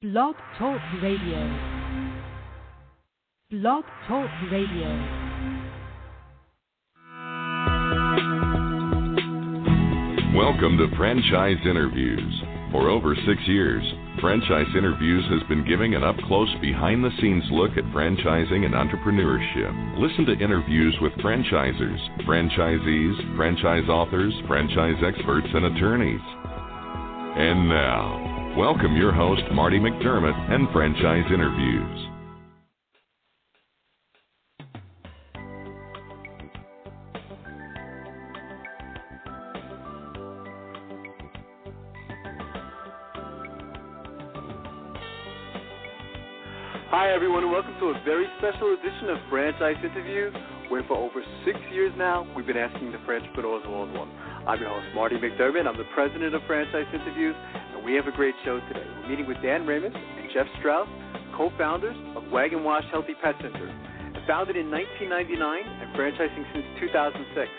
Blog Talk Radio. Blog Talk Radio. Welcome to Franchise Interviews. For over 6 years, Franchise Interviews has been giving an up-close, behind-the-scenes look at franchising and entrepreneurship. Listen to interviews with franchisers, franchisees, franchise authors, franchise experts, and attorneys. And now, welcome your host, Marty McDermott, and Franchise Interviews. Hi everyone, and welcome to a very special edition of Franchise Interviews, where for over 6 years now, we've been asking the Franchpreneurs one-on-one. I'm your host, Marty McDermott. I'm the president of Franchise Interviews, and we have a great show today. We're meeting with Dan Remus and Jeff Strauss, co-founders of Wag N Wash Healthy Pet Center. Founded in 1999 and franchising since 2006,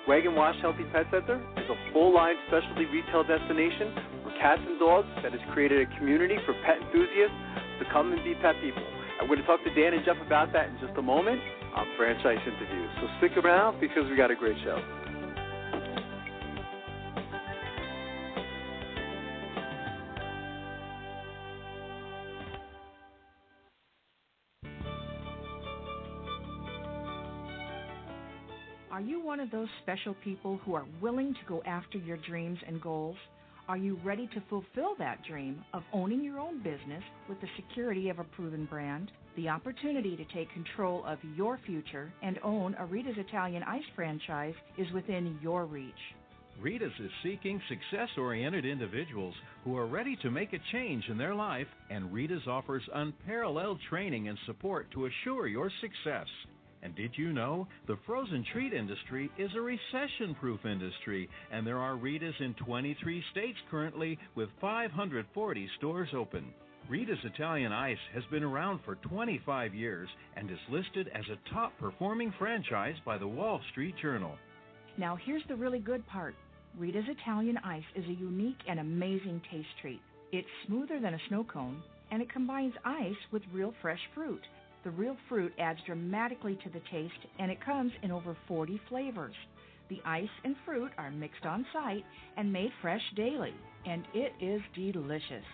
Wag N Wash Healthy Pet Center is a full-line specialty retail destination for cats and dogs that has created a community for pet enthusiasts to come and be pet people. And we're going to talk to Dan and Jeff about that in just a moment on Franchise Interviews. So stick around because we got a great show. Are you one of those special people who are willing to go after your dreams and goals? Are you ready to fulfill that dream of owning your own business with the security of a proven brand? The opportunity to take control of your future and own a Rita's Italian Ice franchise is within your reach. Rita's is seeking success-oriented individuals who are ready to make a change in their life, and Rita's offers unparalleled training and support to assure your success. And did you know the frozen treat industry is a recession-proof industry, and there are Rita's in 23 states currently with 540 stores open. Rita's Italian Ice has been around for 25 years and is listed as a top-performing franchise by the Wall Street Journal. Now here's the really good part. Rita's Italian Ice is a unique and amazing taste treat. It's smoother than a snow cone, and it combines ice with real fresh fruit. The real fruit adds dramatically to the taste, and it comes in over 40 flavors. The ice and fruit are mixed on site and made fresh daily, and it is delicious.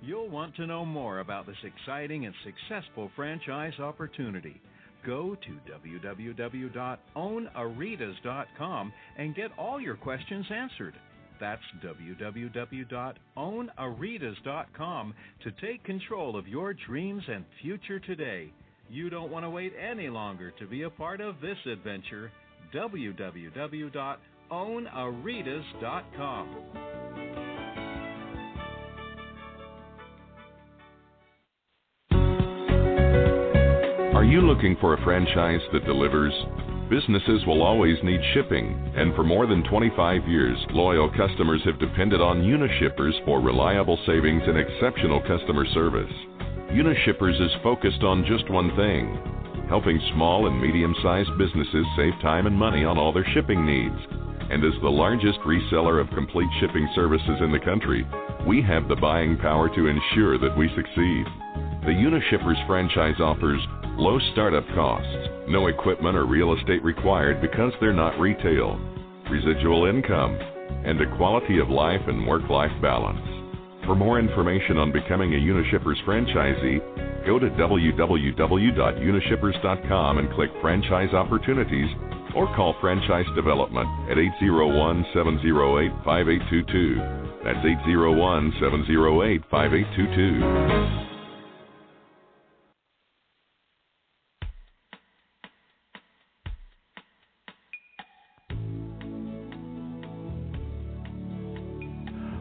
You'll want to know more about this exciting and successful franchise opportunity. Go to www.ownaritas.com and get all your questions answered. That's www.ownaritas.com to take control of your dreams and future today. You don't want to wait any longer to be a part of this adventure. www.ownaritas.com. Are you looking for a franchise that delivers? Businesses will always need shipping, and for more than 25 years, loyal customers have depended on Unishippers for reliable savings and exceptional customer service. Unishippers is focused on just one thing: helping small and medium-sized businesses save time and money on all their shipping needs. And as the largest reseller of complete shipping services in the country, we have the buying power to ensure that we succeed. The Unishippers franchise offers low startup costs, no equipment or real estate required because they're not retail, residual income, and a quality of life and work-life balance. For more information on becoming a Unishippers franchisee, go to www.unishippers.com and click Franchise Opportunities, or call Franchise Development at 801-708-5822. That's 801-708-5822.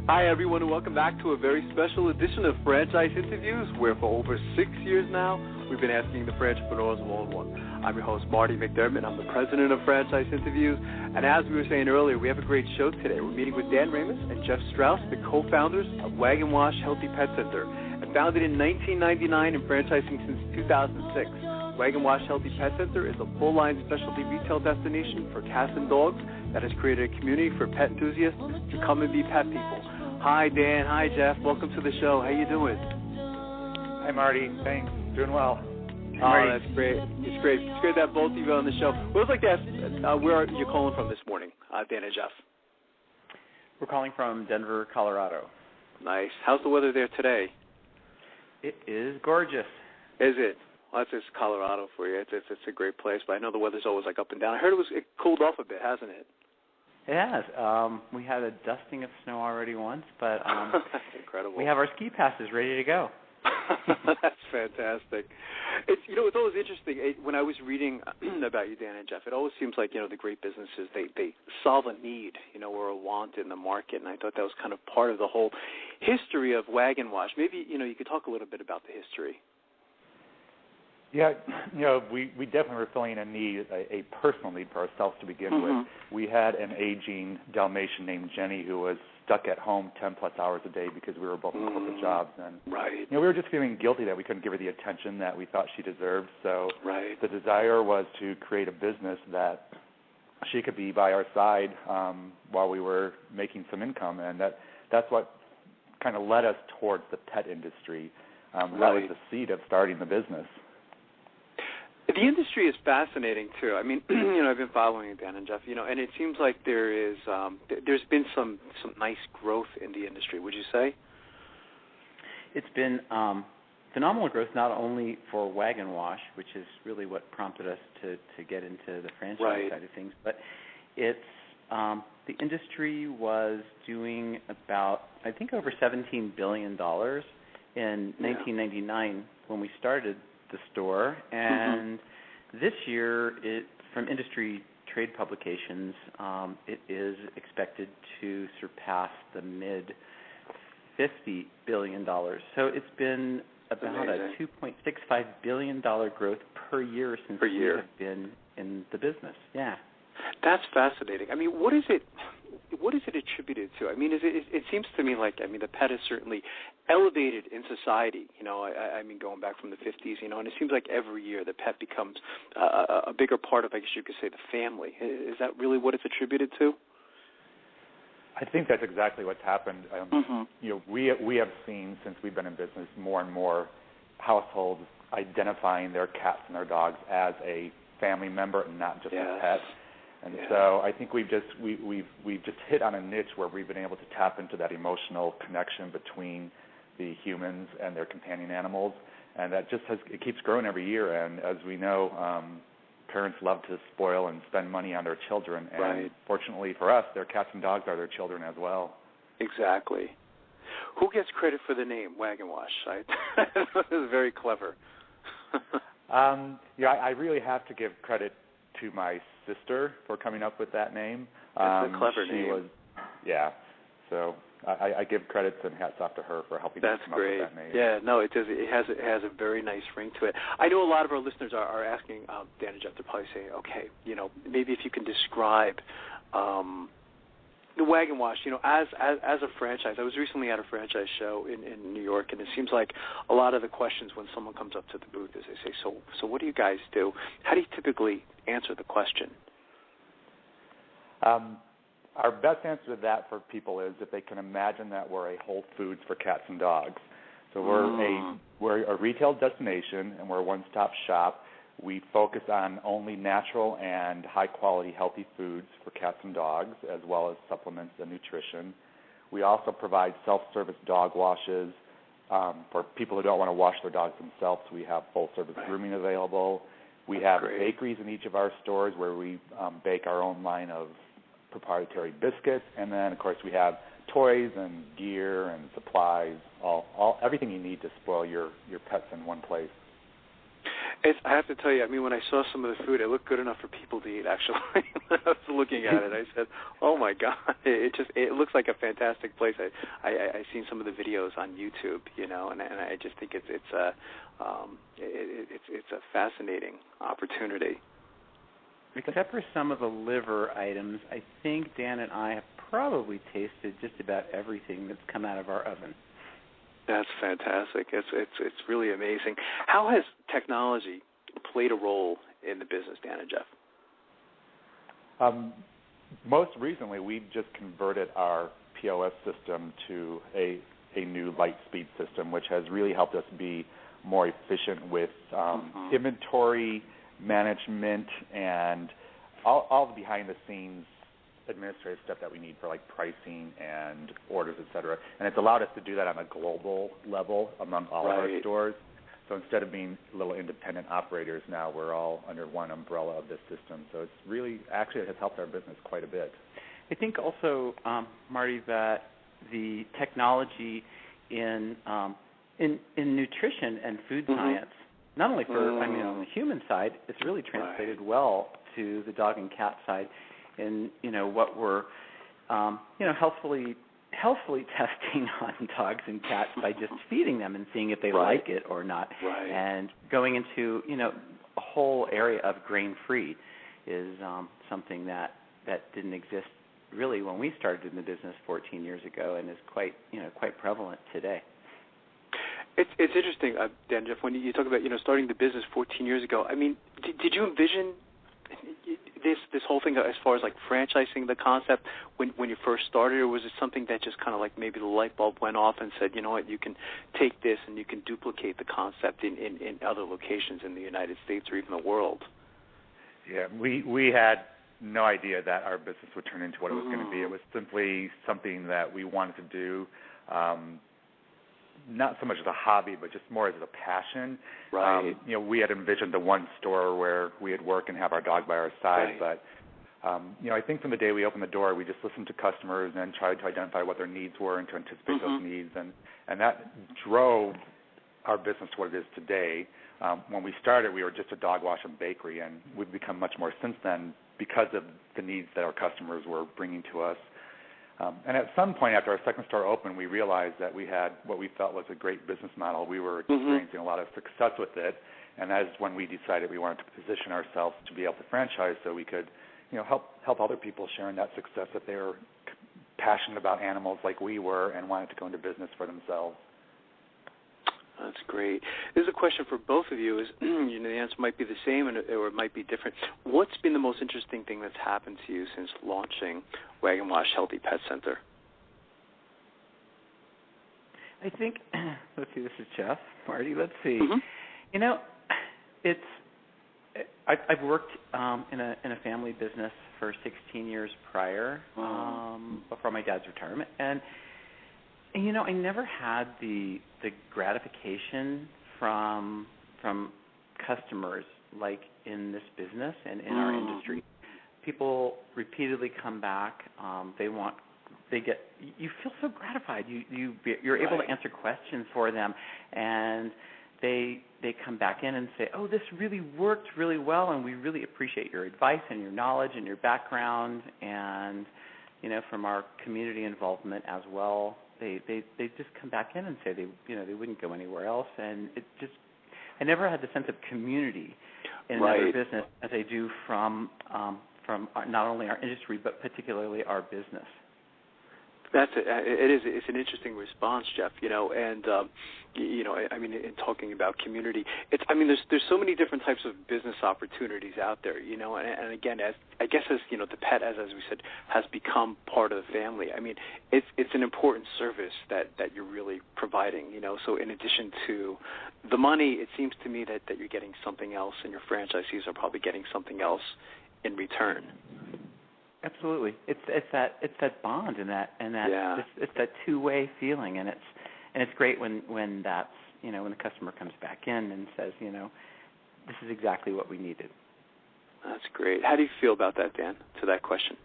Hi everyone, and welcome back to a very special edition of Franchise Interviews, where for over 6 years now, we've been asking the Franchpreneurs one-on-one. I'm your host, Marty McDermott. I'm the president of Franchise Interviews, and as we were saying earlier, we have a great show today. We're meeting with Dan Remus and Jeff Strauss, the co-founders of Wag N Wash Healthy Pet Center. And founded in 1999 and franchising since 2006, Wag N Wash Healthy Pet Center is a full-line specialty retail destination for cats and dogs that has created a community for pet enthusiasts to come and be pet people. Hi, Dan. Hi, Jeff. Welcome to the show. How you doing? Hi, Marty. Thanks. Doing well. Oh, that's great. It's great. It's great to have both of you on the show. Well, I'd like to ask, where are you calling from this morning, Dan and Jeff? We're calling from Denver, Colorado. Nice. How's the weather there today? It is gorgeous. Is it? Well, that's just Colorado for you. It's a great place, but I know the weather's always like up and down. I heard it cooled off a bit, hasn't it? It has. We had a dusting of snow already once, but that's incredible. We have our ski passes ready to go. That's fantastic. It's always interesting. When I was reading about you, Dan and Jeff, it always seems like, the great businesses, they solve a need, or a want in the market, and I thought that was kind of part of the whole history of Wag N Wash. Maybe, you could talk a little bit about the history. Yeah, we definitely were filling a need, a personal need for ourselves to begin with. We had an aging Dalmatian named Jenny who was stuck at home 10-plus hours a day because we were both in corporate jobs. And, right. We were just feeling guilty that we couldn't give her the attention that we thought she deserved. So right. The desire was to create a business that she could be by our side while we were making some income. And that's what kind of led us towards the pet industry. That was the seed of starting the business. The industry is fascinating too. I mean, I've been following Dan and Jeff, and it seems like there's been some nice growth in the industry. Would you say? It's been phenomenal growth, not only for Wag N Wash, which is really what prompted us to get into the franchise side of things, but it's the industry was doing about, I think, over $17 billion in 1999 when we started the store, and this year, from industry trade publications, it is expected to surpass the mid-$50 billion. So it's been about a $2.65 billion growth per year since we have been in the business. Yeah. That's fascinating. I mean, what is it attributed to? I mean, it seems to me like, the pet is certainly elevated in society, I mean, going back from the 50s, and it seems like every year the pet becomes a bigger part of, I guess you could say, the family. Is that really what it's attributed to? I think that's exactly what's happened. We have seen, since we've been in business, more and more households identifying their cats and their dogs as a family member and not just a pet. And so I think we've just hit on a niche where we've been able to tap into that emotional connection between the humans and their companion animals, and that it keeps growing every year. And as we know, parents love to spoil and spend money on their children, and fortunately for us, their cats and dogs are their children as well. Exactly. Who gets credit for the name Wag N Wash? This is very clever. I really have to give credit to my sister for coming up with that name. It's a clever name. So I give credits and hats off to her for helping us come up with that name. Yeah, no, it does. It has a very nice ring to it. I know a lot of our listeners are asking Dan and Jeff, they're probably saying, okay, maybe if you can describe the Wag N Wash, as a franchise. I was recently at a franchise show in New York, and it seems like a lot of the questions when someone comes up to the booth is they say, so what do you guys do? How do you typically answer the question? Our best answer to that for people is if they can imagine that we're a Whole Foods for cats and dogs. So we're a retail destination, and we're a one-stop shop. We focus on only natural and high-quality, healthy foods for cats and dogs, as well as supplements and nutrition. We also provide self-service dog washes. For people who don't want to wash their dogs themselves, we have full-service grooming available. We have bakeries in each of our stores where we bake our own line of proprietary biscuits. And then, of course, we have toys and gear and supplies, everything you need to spoil your pets in one place. I have to tell you, when I saw some of the food, it looked good enough for people to eat, actually. When I was looking at it, I said, oh, my God, it looks like a fantastic place. I've seen some of the videos on YouTube, and I just think it's a fascinating opportunity. Except for some of the liver items, I think Dan and I have probably tasted just about everything that's come out of our oven. That's fantastic. It's really amazing. How has technology played a role in the business, Dan and Jeff? Most recently, we've just converted our POS system to a a new light speed system, which has really helped us be more efficient with inventory management and all the behind-the-scenes administrative stuff that we need for like pricing and orders, et cetera. And it's allowed us to do that on a global level among all of our stores. So instead of being little independent operators now, we're all under one umbrella of this system. So it's really, actually, it has helped our business quite a bit. I think also, Marty, that the technology in nutrition and food science, not only for, on the human side, it's really translated well to the dog and cat side in, what we're, healthfully testing on dogs and cats by just feeding them and seeing if they like it or not. And going into, a whole area of grain-free is something that didn't exist really when we started in the business 14 years ago and is quite prevalent today. It's interesting, Dan, Jeff, when you talk about, starting the business 14 years ago, I mean, did you envision this whole thing as far as like franchising the concept when you first started, or was it something that just kind of like maybe the light bulb went off and said, you know what, you can take this and you can duplicate the concept in other locations in the United States or even the world? Yeah, we had no idea that our business would turn into what it was going to be. It was simply something that we wanted to do, not so much as a hobby, but just more as a passion. We had envisioned the one store where we'd work and have our dog by our side, but I think from the day we opened the door, we just listened to customers and tried to identify what their needs were and to anticipate those needs, and that drove our business to what it is today. When we started, we were just a dog wash and bakery, and we've become much more since then because of the needs that our customers were bringing to us. And at some point after our second store opened, we realized that we had what we felt was a great business model. We were experiencing a lot of success with it, and that is when we decided we wanted to position ourselves to be able to franchise so we could, help other people share in that success if they were passionate about animals like we were and wanted to go into business for themselves. That's great. This is a question for both of you. The answer might be the same or it might be different. What's been the most interesting thing that's happened to you since launching Wag N Wash Healthy Pet Center? I think, let's see, this is Jeff. Marty, let's see. I've worked in a family business for 16 years prior, before my dad's retirement, and I never had the gratification from customers like in this business and in our industry. People repeatedly come back. You feel so gratified. You're able to answer questions for them, and they come back in and say, "Oh, this really worked really well, and we really appreciate your advice and your knowledge and your background." And from our community involvement as well, they just come back in and say they wouldn't go anywhere else, and I never had the sense of community in another business as I do from not only our industry but particularly our business. That's it. It's an interesting response, Jeff. And in talking about community, there's so many different types of business opportunities out there. And again, as the pet, as we said, has become part of the family. It's an important service that you're really providing. So in addition to the money, it seems to me that you're getting something else, and your franchisees are probably getting something else in return. Absolutely, it's that bond and it's that two-way feeling, and it's great when that's when the customer comes back in and says this is exactly what we needed. That's great. How do you feel about that, Dan? To that question.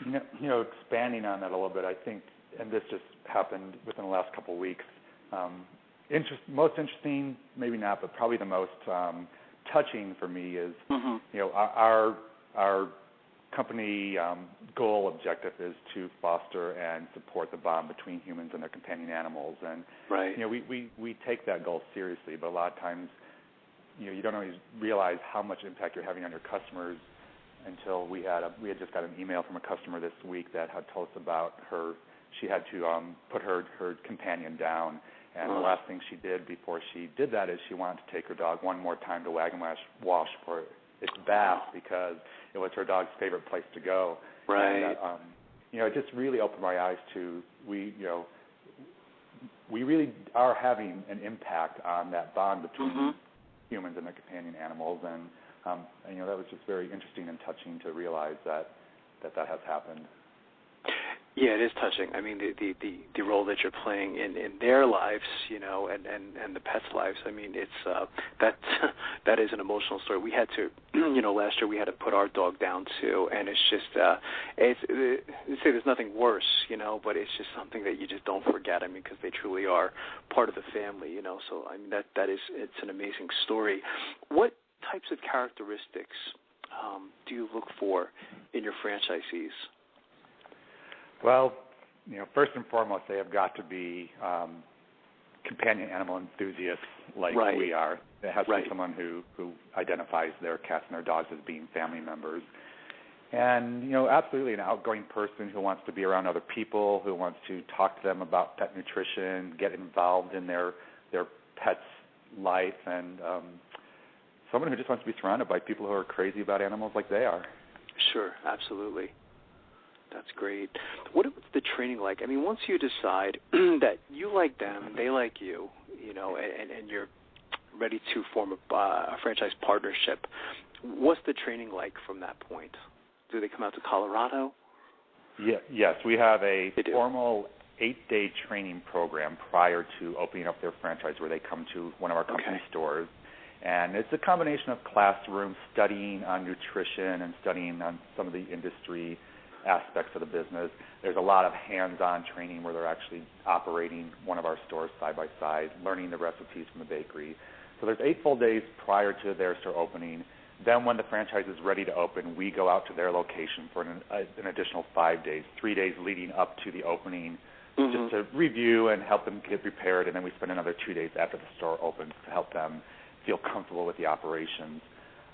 Expanding on that a little bit, I think, and this just happened within the last couple of weeks. Most interesting, maybe not, but probably the most touching for me is our company goal objective is to foster and support the bond between humans and their companion animals, and we take that goal seriously. But a lot of times, you don't always realize how much impact you're having on your customers until we had just got an email from a customer this week that had told us about she had to put her companion down, and the last thing she did before she did that is she wanted to take her dog one more time to Wag N Wash for its bath because it was her dog's favorite place to go. And, it just really opened my eyes to we really are having an impact on that bond between humans and their companion animals, and that was just very interesting and touching to realize that has happened. Yeah, it is touching. I mean, the role that you're playing in their lives, and the pets' lives. I mean, it's that is an emotional story. We had to, last year we had to put our dog down too, and it's just they say there's nothing worse, but it's just something that you just don't forget. I mean, because they truly are part of the family, So I mean, it's an amazing story. What types of characteristics do you look for in your franchisees? Well, first and foremost, they have got to be companion animal enthusiasts like we are. It has to be someone who identifies their cats and their dogs as being family members. And, absolutely an outgoing person who wants to be around other people, who wants to talk to them about pet nutrition, get involved in their pet's life, and someone who just wants to be surrounded by people who are crazy about animals like they are. Sure, absolutely. That's great. What's the training like? I mean, once you decide that you like them, they like you, and you're ready to form a franchise partnership, what's the training like from that point? Do they come out to Colorado? Yes, we have a formal 8-day training program prior to opening up their franchise where they come to one of our company stores. And it's a combination of classroom studying on nutrition and studying on some of the industry aspects of the business. There's a lot of hands-on training where they're actually operating one of our stores side by side, learning the recipes from the bakery. So there's 8 full days prior to their store opening. Then when the franchise is ready to open, we go out to their location for an additional 5 days, 3 days leading up to the opening, just to review and help them get prepared. And then we spend another 2 days after the store opens to help them feel comfortable with the operations.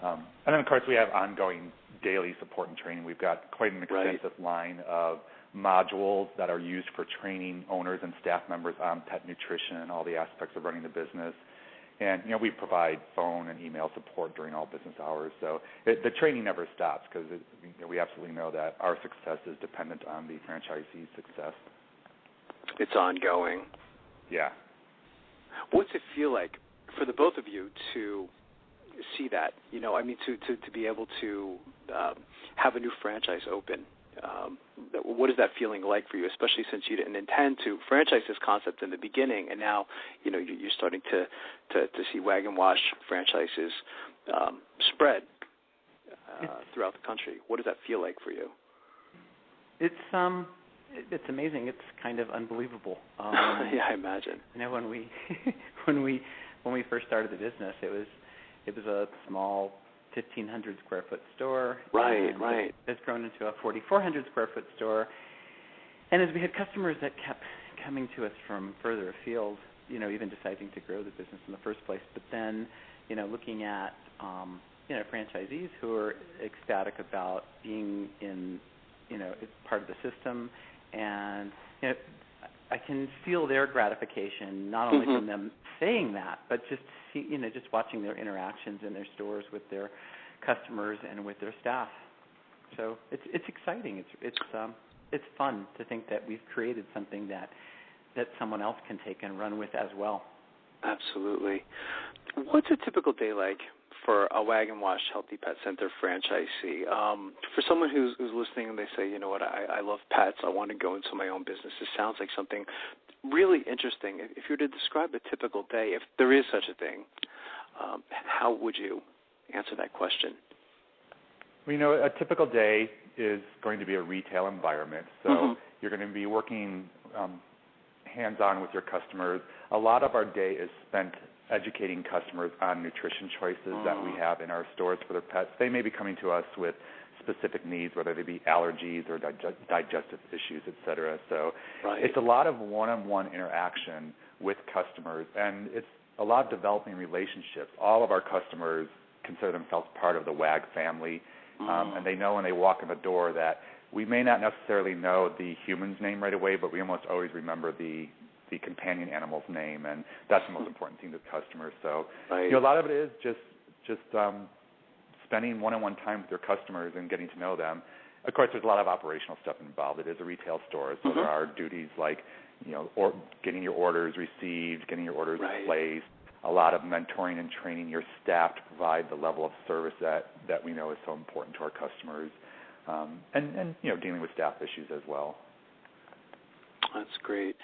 And then, of course, we have ongoing daily support and training. We've got quite an extensive line of modules that are used for training owners and staff members on pet nutrition and all the aspects of running the business. And, we provide phone and email support during all business hours. So the training never stops because we absolutely know that our success is dependent on the franchisee's success. It's ongoing. Yeah. What's it feel like for the both of you to see that, to be able to have a new franchise open? What is that feeling like for you, especially since you didn't intend to franchise this concept in the beginning, and now, you're starting to see Wag N Wash franchises spread throughout the country. What does that feel like for you? It's amazing. It's kind of unbelievable. Yeah, I imagine. When we first started the business, it was a small 1,500 square foot store. Right. It's grown into a 4,400 square foot store. And as we had customers that kept coming to us from further afield, even deciding to grow the business in the first place, but then, looking at, franchisees who are ecstatic about being in, part of the system, and, I can feel their gratification, not only from them saying that, but just just watching their interactions in their stores with their customers and with their staff. So it's exciting. It's fun to think that we've created something that someone else can take and run with as well. Absolutely. What's a typical day like for a Wag N Wash Healthy Pet Center franchisee? For someone who's listening and they say, you know what, I love pets, I want to go into my own business. This sounds like something really interesting. If you were to describe a typical day, if there is such a thing, how would you answer that question? Well, a typical day is going to be a retail environment. So you're going to be working hands-on with your customers. A lot of our day is spent educating customers on nutrition choices that we have in our stores for their pets. They may be coming to us with specific needs, whether they be allergies or digestive issues, et cetera. So it's a lot of one-on-one interaction with customers, and it's a lot of developing relationships. All of our customers consider themselves part of the WAG family, and they know when they walk in the door that we may not necessarily know the human's name right away, but we almost always remember the companion animal's name, and that's the most important thing to customers. So a lot of it is just spending one-on-one time with your customers and getting to know them. Of course, there's a lot of operational stuff involved. It is a retail store, so there are duties like or getting your orders received, getting your orders placed. A lot of mentoring and training your staff to provide the level of service that we know is so important to our customers, and dealing with staff issues as well. That's great.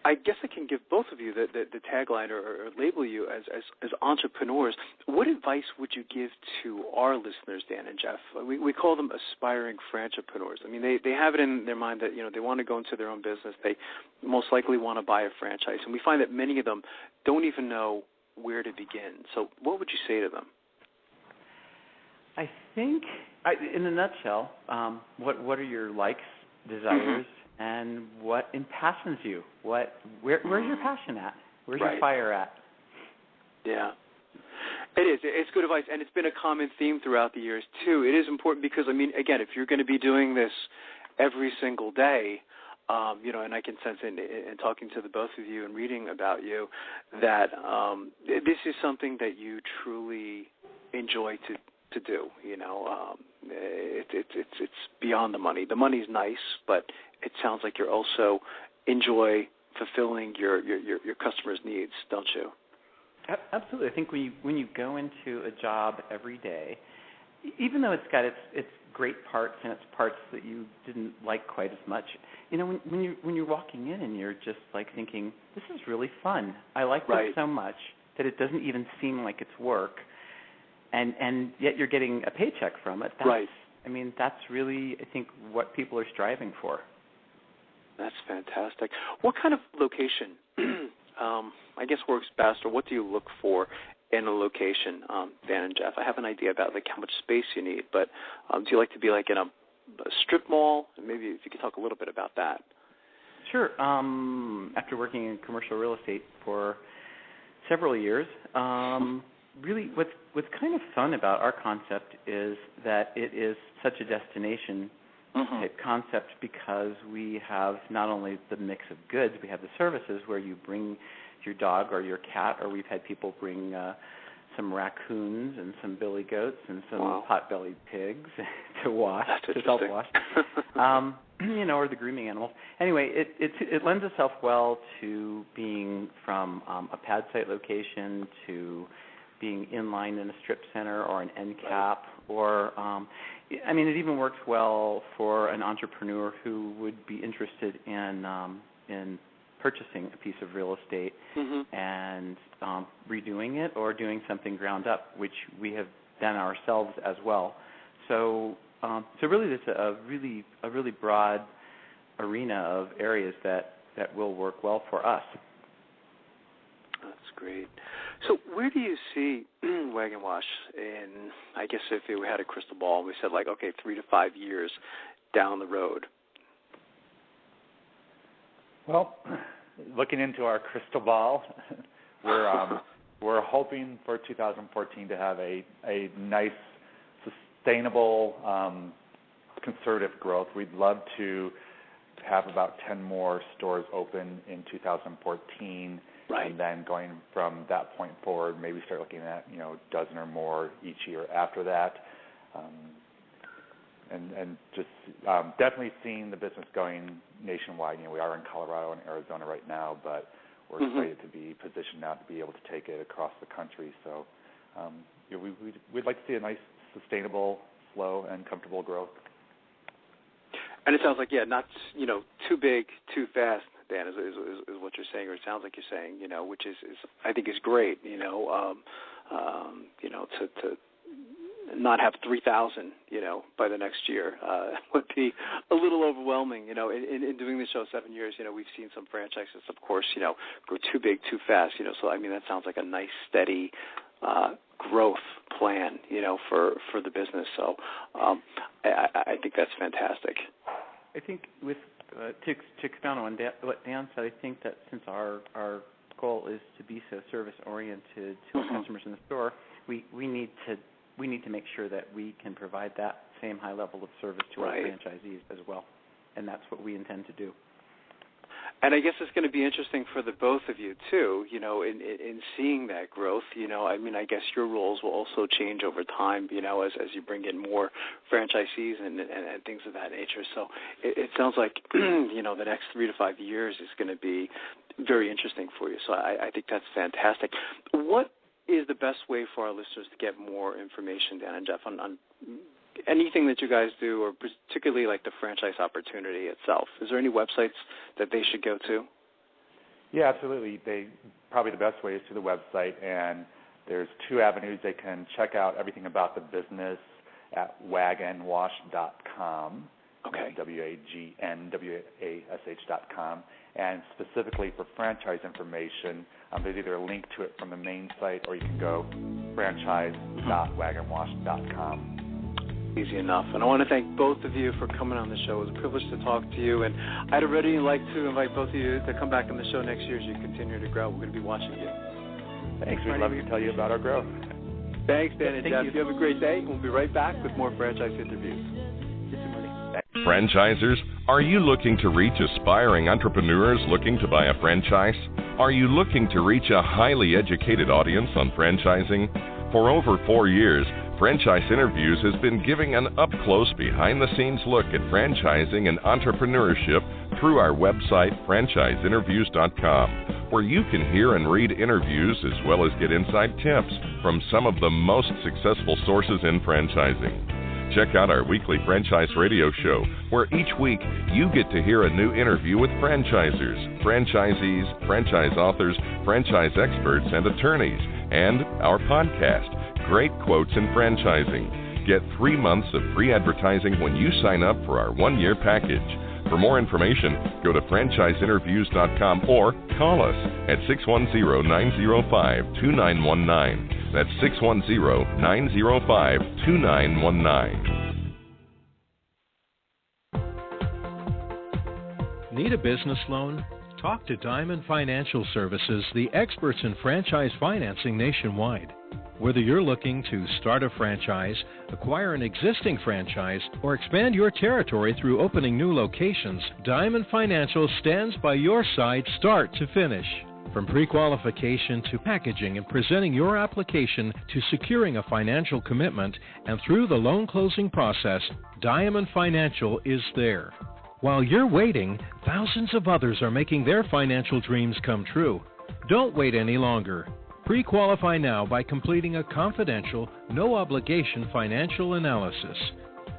I guess I can give both of you the tagline or label you as entrepreneurs. What advice would you give to our listeners, Dan and Jeff? We call them aspiring franchipreneurs. I mean, they have it in their mind that they want to go into their own business. They most likely want to buy a franchise, and we find that many of them don't even know where to begin. So, what would you say to them? I think, in a nutshell, what are your likes, desires? And what impassions you? Where's your passion at? Where's your fire at? Yeah. It is. It's good advice, and it's been a common theme throughout the years, too. It is important because, again, if you're going to be doing this every single day, and I can sense in talking to the both of you and reading about you that this is something that you truly enjoy to do. It's beyond the money. The money's nice, but it sounds like you also enjoy fulfilling your customers' needs, don't you? Absolutely. I think when you go into a job every day, even though it's got its great parts and its parts that you didn't like quite as much, when you're walking in and you're just like thinking, this is really fun. I like this so much that it doesn't even seem like it's work, and yet you're getting a paycheck from it. That's really, I think, what people are striving for. That's fantastic. What kind of location, I guess, works best, or what do you look for in a location, Dan and Jeff? I have an idea about how much space you need, but do you like to be in a strip mall? Maybe if you could talk a little bit about that. Sure. After working in commercial real estate for several years, really what's kind of fun about our concept is that it is such a destination type concept because we have not only the mix of goods, we have the services where you bring your dog or your cat, or we've had people bring some raccoons and some billy goats and some pot-bellied pigs to wash, to self-wash, or the grooming animals. Anyway, it lends itself well to being from a pad site location to being in line in a strip center or an end cap, or it even works well for an entrepreneur who would be interested in purchasing a piece of real estate and redoing it or doing something ground up, which we have done ourselves as well. So really, there's a really broad arena of areas that will work well for us. That's great. So where do you see Wag N Wash in, I guess if we had a crystal ball, we said 3 to 5 years down the road? Well, looking into our crystal ball, we're hoping for 2014 to have a nice, sustainable, conservative growth. We'd love to have about 10 more stores open in 2014. And then going from that point forward, maybe start looking at a dozen or more each year after that, and just definitely seeing the business going nationwide. We are in Colorado and Arizona right now, but we're excited to be positioned now to be able to take it across the country. So we'd like to see a nice, sustainable, slow, and comfortable growth. And it sounds like not too big, too fast. Dan, is what you're saying, or it sounds like you're saying, which is I think is great, to not have 3,000, by the next year would be a little overwhelming. In doing the show 7 years, we've seen some franchises, of course, grow too big, too fast, so that sounds like a nice, steady growth plan, for the business. So I think that's fantastic. I think to expound on what Dan said, I think that since our goal is to be so service-oriented to our customers in the store, we need to make sure that we can provide that same high level of service to our franchisees as well, and that's what we intend to do. And I guess it's going to be interesting for the both of you, too, in seeing that growth. I mean, I guess your roles will also change over time, as you bring in more franchisees and things of that nature. So it sounds like, the next 3 to 5 years is going to be very interesting for you. So I think that's fantastic. What is the best way for our listeners to get more information, Dan and Jeff, on anything that you guys do, or particularly like the franchise opportunity itself? Is there any websites that they should go to? Yeah, absolutely. Probably the best way is to the website, and there's 2 avenues. They can check out everything about the business at wagnwash.com. Okay. WAGNWASH.com. And specifically for franchise information, there's either a link to it from the main site, or you can go franchise.wagnwash.com. Easy enough. And I want to thank both of you for coming on the show. It was a privilege to talk to you, and I'd already like to invite both of you to come back on the show next year as you continue to grow. We're going to be watching you. Thanks. We'd love to tell you about our growth. Thanks, Dan and Jeff. You have a great day. We'll be right back with more franchise interviews. Franchisers, are you looking to reach aspiring entrepreneurs looking to buy a franchise? Are you looking to reach a highly educated audience on franchising? For over 4 years, Franchise Interviews has been giving an up-close, behind-the-scenes look at franchising and entrepreneurship through our website, franchiseinterviews.com, where you can hear and read interviews as well as get inside tips from some of the most successful sources in franchising. Check out our weekly franchise radio show, where each week you get to hear a new interview with franchisers, franchisees, franchise authors, franchise experts, and attorneys, and our podcast, Great Quotes in Franchising. Get 3 months of free advertising when you sign up for our 1-year package. For more information, go to franchiseinterviews.com or call us at 610-905-2919. That's 610-905-2919. Need a business loan? Talk to Diamond Financial Services, the experts in franchise financing nationwide. Whether you're looking to start a franchise, acquire an existing franchise, or expand your territory through opening new locations, Diamond Financial stands by your side start to finish. From pre-qualification to packaging and presenting your application to securing a financial commitment, and through the loan closing process, Diamond Financial is there. While you're waiting, thousands of others are making their financial dreams come true. Don't wait any longer. Pre-qualify now by completing a confidential, no-obligation financial analysis.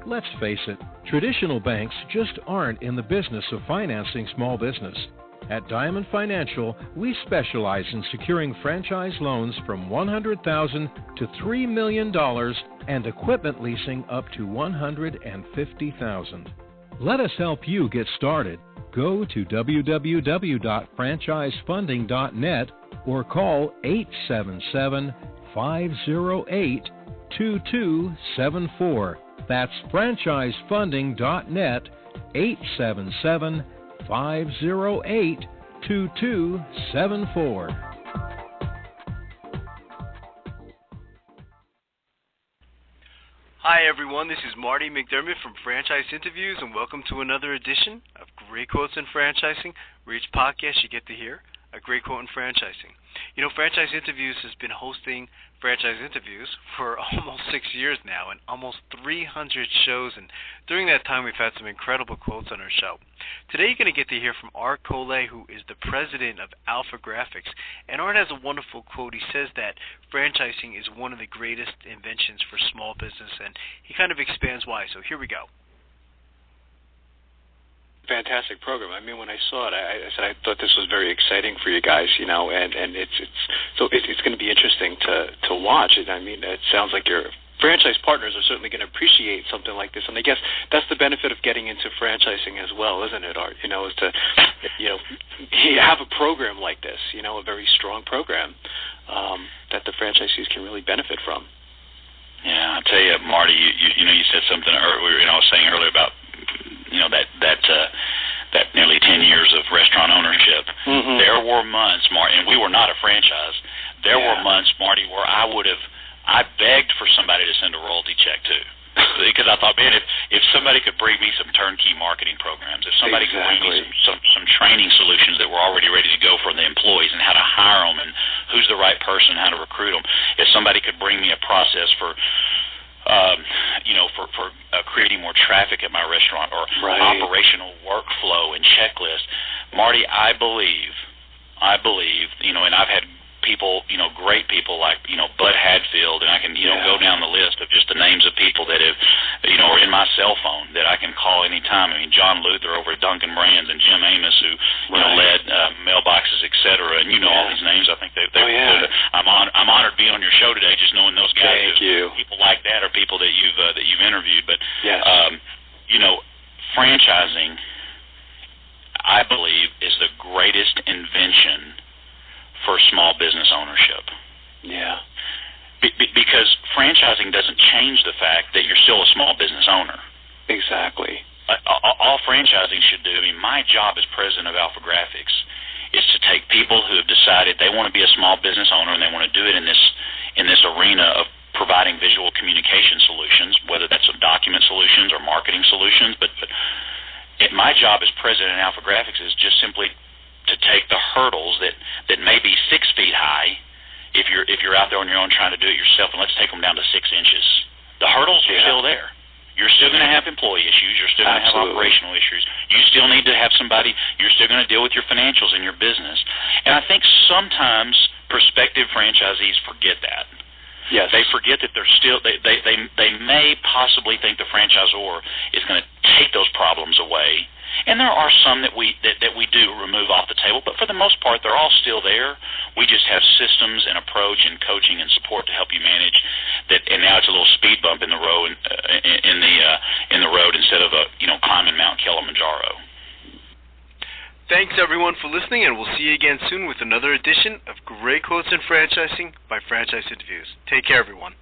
Let's face it, traditional banks just aren't in the business of financing small business. At Diamond Financial, we specialize in securing franchise loans from $100,000 to $3 million and equipment leasing up to $150,000. Let us help you get started. Go to www.franchisefunding.net or call 877-508-2274. That's franchisefunding.net, 877-508-2274. Hi everyone, this is Marty McDermott from Franchise Interviews, and welcome to another edition of Great Quotes in Franchising, where each podcast you get to hear a great quote in franchising. You know, Franchise Interviews has been hosting franchise interviews for almost 6 years now, and almost 300 shows, and during that time we've had some incredible quotes on our show. Today you're going to get to hear from Art Collet, who is the president of Alpha Graphics, and Art has a wonderful quote. He says that franchising is one of the greatest inventions for small business, and he kind of expands why, so here we go. Fantastic program. I mean, when I saw it, I said I thought this was very exciting for you guys, you know, and it's going to be interesting to watch it. I mean, it sounds like your franchise partners are certainly going to appreciate something like this, and I guess that's the benefit of getting into franchising as well, isn't it, Art? You know, is to, you know, you have a program like this, you know, a very strong program that the franchisees can really benefit from. Yeah, I tell you, Marty, you know, you said something earlier. You know, I was saying earlier about, you know, that nearly 10 years of restaurant ownership. Mm-hmm. There were months, Marty, and we were not a franchise. There were months, Marty, where I begged for somebody to send a royalty check to. because I thought, man, if somebody could bring me some turnkey marketing programs, if somebody could bring me some training solutions that were already ready to go for the employees and how to hire them and who's the right person, how to recruit them, if somebody could bring me a process for creating more traffic at my restaurant or operational workflow and checklist, Marty, I believe, and I've had people, great people like, Bud Hadfield, and I can, go down the list of just the names of people that have, are in my cell phone that I can call anytime. I mean, John Luther over at Dunkin' Brands and Jim Amos, who, led mailboxes, et cetera, and all these names. I think I'm honored being on your show today, just knowing those guys. Thank you. People like that are people that you've interviewed. But, franchising, I believe, is the greatest invention for small business ownership. Yeah. Because franchising doesn't change the fact that you're still a small business owner. Exactly. All franchising should do, my job as president of Alpha Graphics is to take people who have decided they want to be a small business owner and they want to do it in this arena of providing visual communication solutions, whether that's document solutions or marketing solutions. But my job as president of Alpha Graphics is just simply to take the hurdles that may be 6 feet high if you're out there on your own trying to do it yourself, and let's take them down to 6 inches. The hurdles are still there. You're still going to have employee issues. You're still going to have operational issues. You still need to have somebody. You're still going to deal with your financials in your business. And I think sometimes prospective franchisees forget that. Yes. They forget that they're still. They may possibly think the franchisor is going to take those problems away. And there are some that we do remove off the table, but for the most part, they're all still there. We just have systems and approach and coaching and support to help you manage that. And now it's a little speed bump in the road in the road instead of climbing Mount Kilimanjaro. Thanks everyone for listening, and we'll see you again soon with another edition of Great Quotes in Franchising by Franchise Interviews. Take care, everyone.